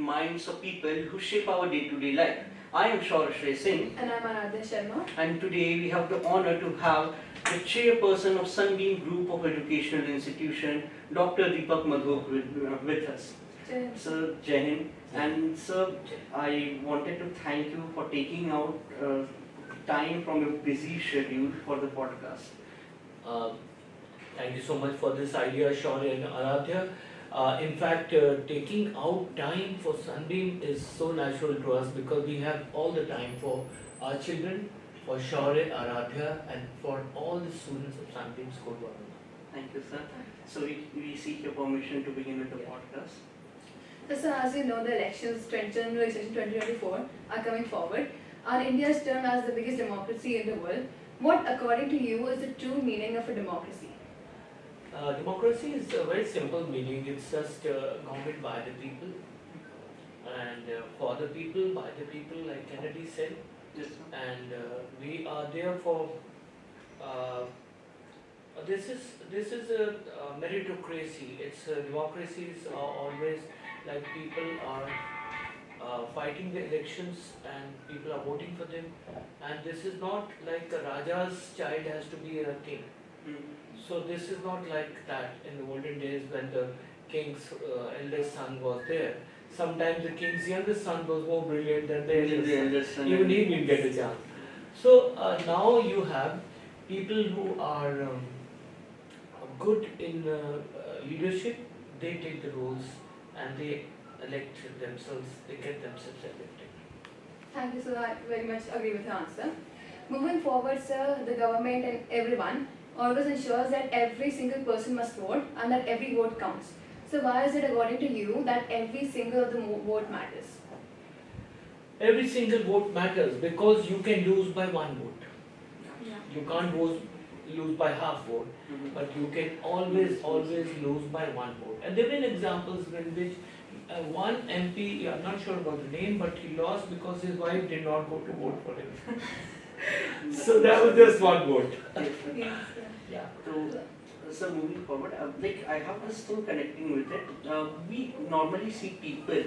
minds of people who shape our day-to-day life. I am Shaurashray Singh. And I'm Aradhya Sharma. And today we have the honor to have the chairperson of Sunbeam Group of Educational Institution, Dr. Deepak Madhok with us. Sir, Jai Hind. And sir, I wanted to thank you for taking out time from your busy schedule for the podcast. Thank you so much for this idea, Shaurya and Aradhya. In fact, taking out time for Sunbeam is so natural to us because we have all the time for our children, for Shaurya, Aradhya, and for all the students of Sunbeam School. Thank you, sir. So we seek your permission to begin with the podcast. So as you know, the elections, General Election 2024 are coming forward. Our India's term as the biggest democracy in the world. What, according to you, is the true meaning of a democracy? Democracy is a very simple meaning. It's just government by the people and for the people, by the people, like Kennedy said. Yes. And we are there for. This is a meritocracy. It's democracies are always like people are fighting the elections and people are voting for them. And this is not like a Raja's child has to be a king. So this is not like that in the olden days when the king's eldest son was there. Sometimes the king's youngest son was more brilliant than the eldest son. Even he didn't get a chance. So now you have people who are good in leadership. They take the roles and they elect themselves. They get themselves elected. Thank you, sir. I very much agree with your answer. Moving forward, sir, the government and everyone always ensures that every single person must vote and that every vote counts. So why is it, according to you, that every single of the vote matters? Every single vote matters because you can lose by one vote. Yeah. You can't lose by half vote, but you can always lose by one vote. And there have been examples in which one MP, I'm not sure about the name, but he lost because his wife did not go to vote for him. So that was just one vote. Yes, Yeah. So moving forward, like I have this thing connecting with it. We normally see people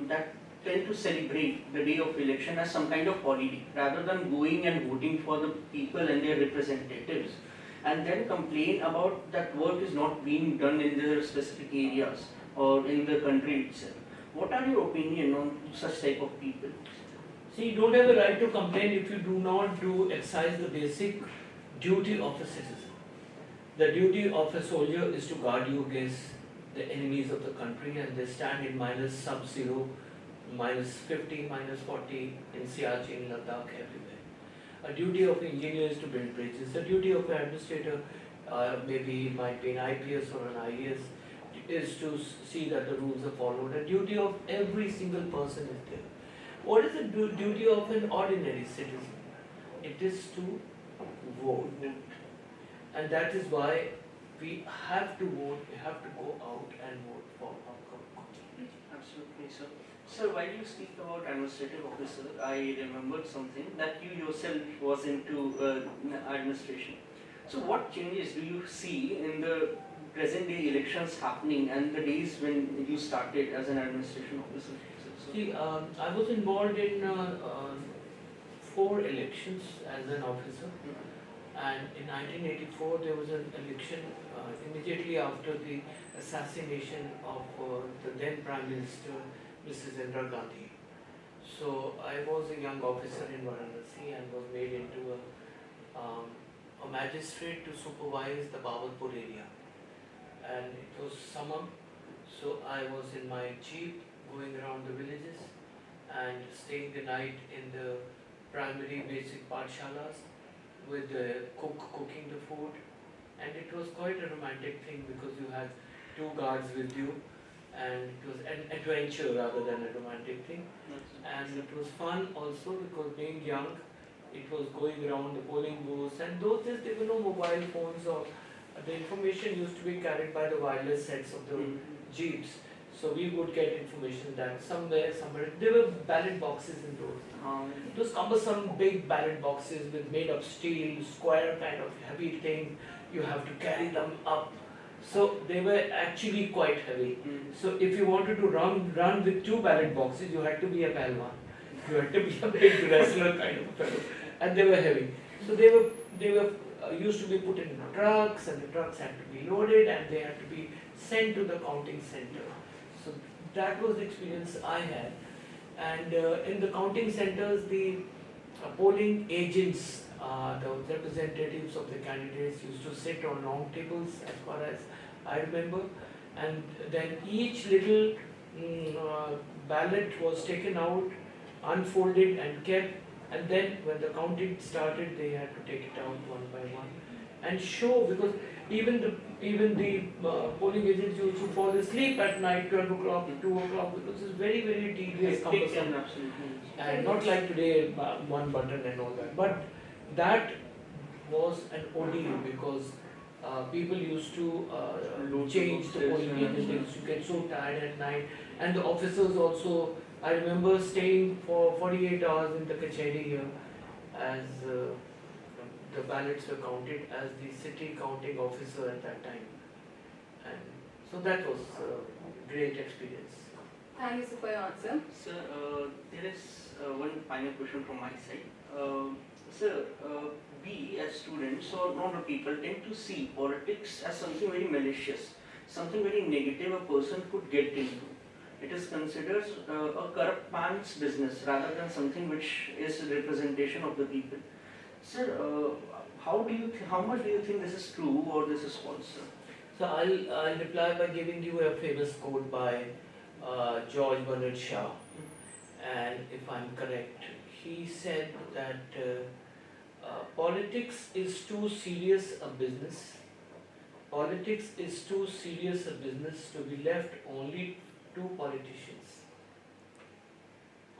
that tend to celebrate the day of election as some kind of holiday, rather than going and voting for the people and their representatives, and then complain about that work is not being done in their specific areas or in the country itself. What are your opinion on such type of people? See, you don't have a right to complain if you do not exercise the basic duty of a citizen. The duty of a soldier is to guard you against the enemies of the country, and they stand in minus sub-zero, minus 50, minus 40 in Siachen, Ladakh, everywhere. A duty of an engineer is to build bridges. A duty of an administrator, maybe it might be an IPS or an IAS, is to see that the rules are followed. A duty of every single person is there. What is the duty of an ordinary citizen? It is to vote. And that is why we have to vote, we have to go out and vote for our government. Absolutely, sir. Sir, while you speak about administrative officer, I remembered something that you yourself was into administration. So what changes do you see in the present day elections happening and the days when you started as an administration officer? See, I was involved in 4 elections as an officer. And in 1984 there was an election immediately after the assassination of the then Prime Minister, Mrs. Indira Gandhi. So I was a young officer in Varanasi and was made into a magistrate to supervise the Bawalpur area. And it was summer, so I was in my jeep going around the villages and staying the night in the primary basic pathshalas with the cook cooking the food, and it was quite a romantic thing because you had 2 guards with you, and it was an adventure rather than a romantic thing. And it was fun also because being young, it was going around the polling booths, and those days there were no mobile phones, or the information used to be carried by the wireless sets of the jeeps. So we would get information that somewhere, there were ballot boxes in those. Those cumbersome big ballot boxes with made of steel, square kind of heavy thing. You have to carry them up. So they were actually quite heavy. Mm. So if you wanted to run with 2 ballot boxes, you had to be a Palwan. You had to be a big wrestler kind of fellow, and they were heavy. So they were used to be put in trucks, and the trucks had to be loaded, and they had to be sent to the counting center. So that was the experience I had. And in the counting centers, the polling agents, the representatives of the candidates used to sit on long tables, as far as I remember, and then each little ballot was taken out, unfolded and kept, and then when the counting started, they had to take it out one by one and show, because even the polling agents used to fall asleep at night, 12 o'clock, 2 o'clock, because it's very, very tedious, cumbersome. Absolutely. And not like today, one button and all that. But that was an ordeal, because people used to change the polling agents. They used to get so tired at night. And the officers also, I remember staying for 48 hours in the kacheri here as the ballots were counted, as the city counting officer at that time. And so that was a great experience. Thank you, sir, for your answer. Sir, there is one final question from my side. Sir, we as students or normal people tend to see politics as something very malicious, something very negative a person could get into. It is considered a corrupt man's business rather than something which is a representation of the people. Sir, how much do you think this is true or this is false, sir? So I'll reply by giving you a famous quote by George Bernard Shaw, and if I'm correct, he said that politics is too serious a business. Politics is too serious a business to be left only to politicians.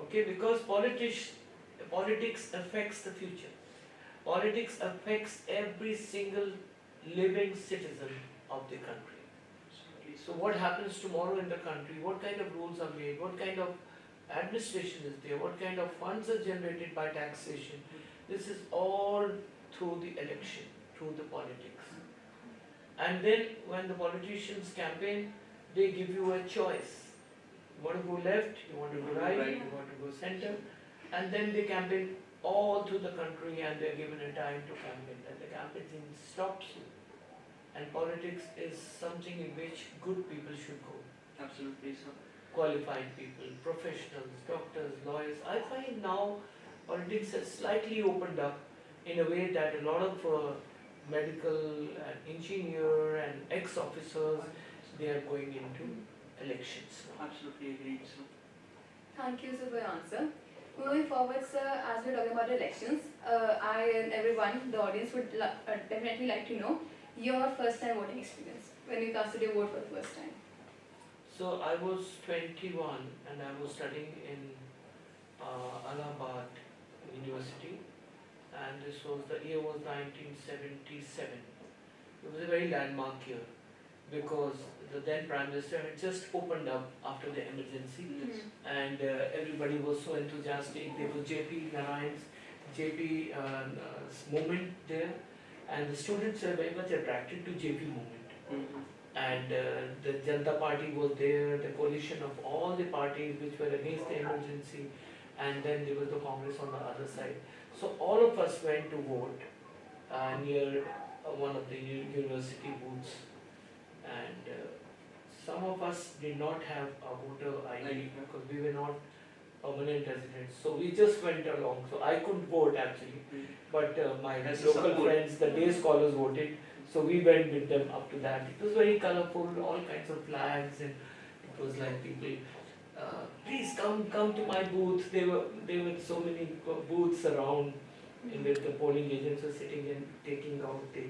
Okay, because politics affects the future. Politics affects every single living citizen of the country. So what happens tomorrow in the country, what kind of rules are made, what kind of administration is there, what kind of funds are generated by taxation, this is all through the election, through the politics. And then when the politicians campaign, they give you a choice. You want to go left, you want to go right, you want to go center, and then they campaign all through the country, and they're given a time to campaign. And the campaign stops. And politics is something in which good people should go. Absolutely, sir. Qualified people, professionals, doctors, lawyers. I find now politics has slightly opened up in a way that a lot of medical and engineer and ex-officers, they are going into elections now. Absolutely agreed, sir. Thank you, sir, for your answer. Moving forward, sir, as we're talking about elections, I and everyone, the audience, would definitely like to know your first time voting experience, when you casted your vote for the first time. So I was 21 and I was studying in Allahabad University, and this was, the year was 1977. It was a very landmark year because the then Prime Minister had just opened up after the emergency, and everybody was so enthusiastic. There was JP Narayan's movement there, and the students were very much attracted to JP movement. And the Janata Party was there, the coalition of all the parties which were against the emergency, and then there was the Congress on the other side. So all of us went to vote near one of the university booths, and some of us did not have a voter ID because we were not permanent residents. So we just went along. So I couldn't vote actually, but my local friends, the day scholars, voted. So we went with them up to that. It was very colorful, all kinds of flags, and it was like people, please come to my booth. There were so many booths around, in which the polling agents were sitting and taking out the.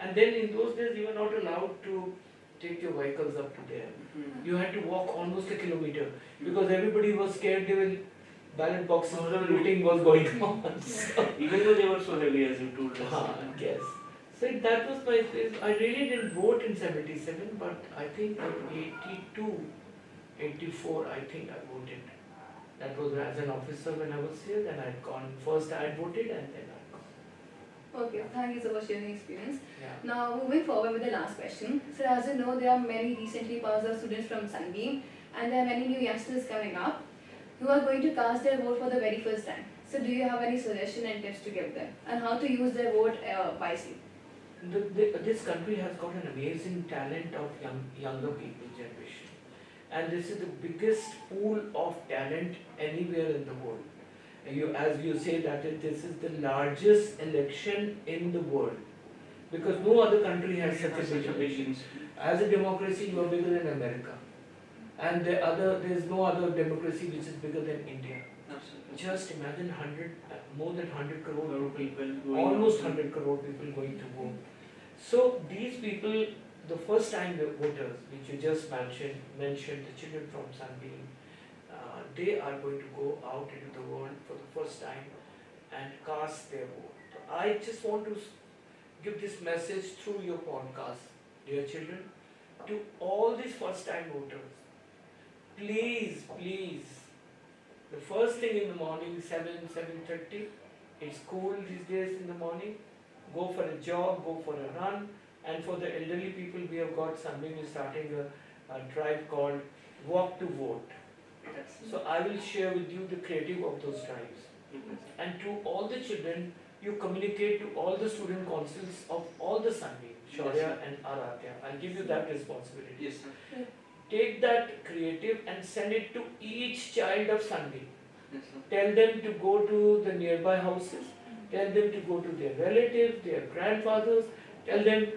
And then in those days you were not allowed to take your vehicles up to there. You had to walk almost a kilometer because everybody was scared. They were ballot boxes, looting was going on. So, even though they were so heavy, as you told us. Yes. So that was my experience. I really didn't vote in 77, but I think in 82, 84, I think I voted. That was as an officer when I was here. Then I'd gone. First I had voted and then I'd gone. Okay, thank you so much for sharing your experience. Yeah. Now, moving forward with the last question. So, as you know, there are many recently passed out students from Sunbeam, and there are many new youngsters coming up who are going to cast their vote for the very first time. So, do you have any suggestion and tips to give them, and how to use their vote wisely? This country has got an amazing talent of younger people generation, and this is the biggest pool of talent anywhere in the world. As you say that this is the largest election in the world, because no other country has such a big election. As a democracy, you are bigger than America, and there is no other democracy which is bigger than India. Absolutely. Just imagine more than 100 crore Lot of people, people almost 100 crore people going to vote. So these people, the first time the voters, which you just mentioned the children from Sunbeam, they are going to go out into the world for the first time and cast their vote. So I just want to give this message through your podcast, dear children, to all these first time voters. Please, please, the first thing in the morning, 7:30, it's cool these days in the morning, go for a jog, go for a run, and for the elderly people, we have got Sunbeam is starting a drive called Walk to Vote. So I will share with you the creative of those drives. And to all the children, you communicate to all the student councils of all the Sunbeam, Shaurya and Aradhya. I'll give you that responsibility. Yes, sir. Take that creative and send it to each child of Sunbeam. Yes, sir. Tell them to go to the nearby houses. Tell them to go to their relatives, their grandfathers. Tell them,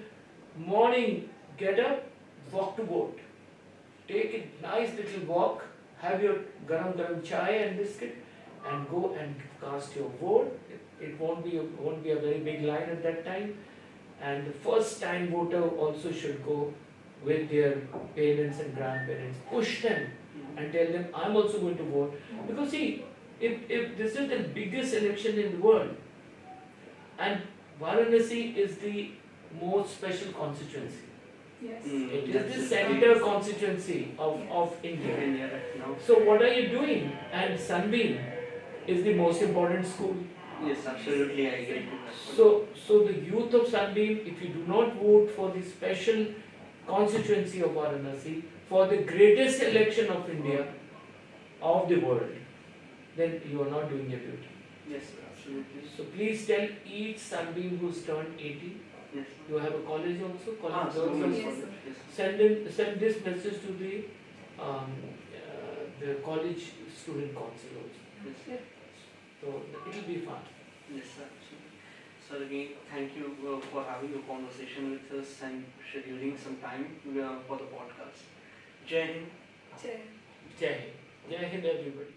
morning, get up, walk to vote. Take a nice little walk, have your garam chai and biscuit, and go and cast your vote. It won't be a very big line at that time. And the first time voter also should go with their parents and grandparents. Push them and tell them, I'm also going to vote. Because see, if this is the biggest election in the world, and Varanasi is the most special constituency. Yes. It is the center constituency of India. India right now. So what are you doing? And Sunbeam is the most important school. Yes, absolutely, I agree to that. So the youth of Sunbeam, if you do not vote for the special constituency of Varanasi, for the greatest election of India, of the world, then you are not doing your duty. Yes, absolutely. So please tell each Sunbeam who's turned 80, Yes. you have a college also, college So girls yes, also. Yes, sir. Send this message to the college student council also. Yes. So it will be fun. Yes, sir. So again, thank you for having a conversation with us and scheduling some time for the podcast. Jai Hind. Sure. Jai Hind. Jai Hind everybody.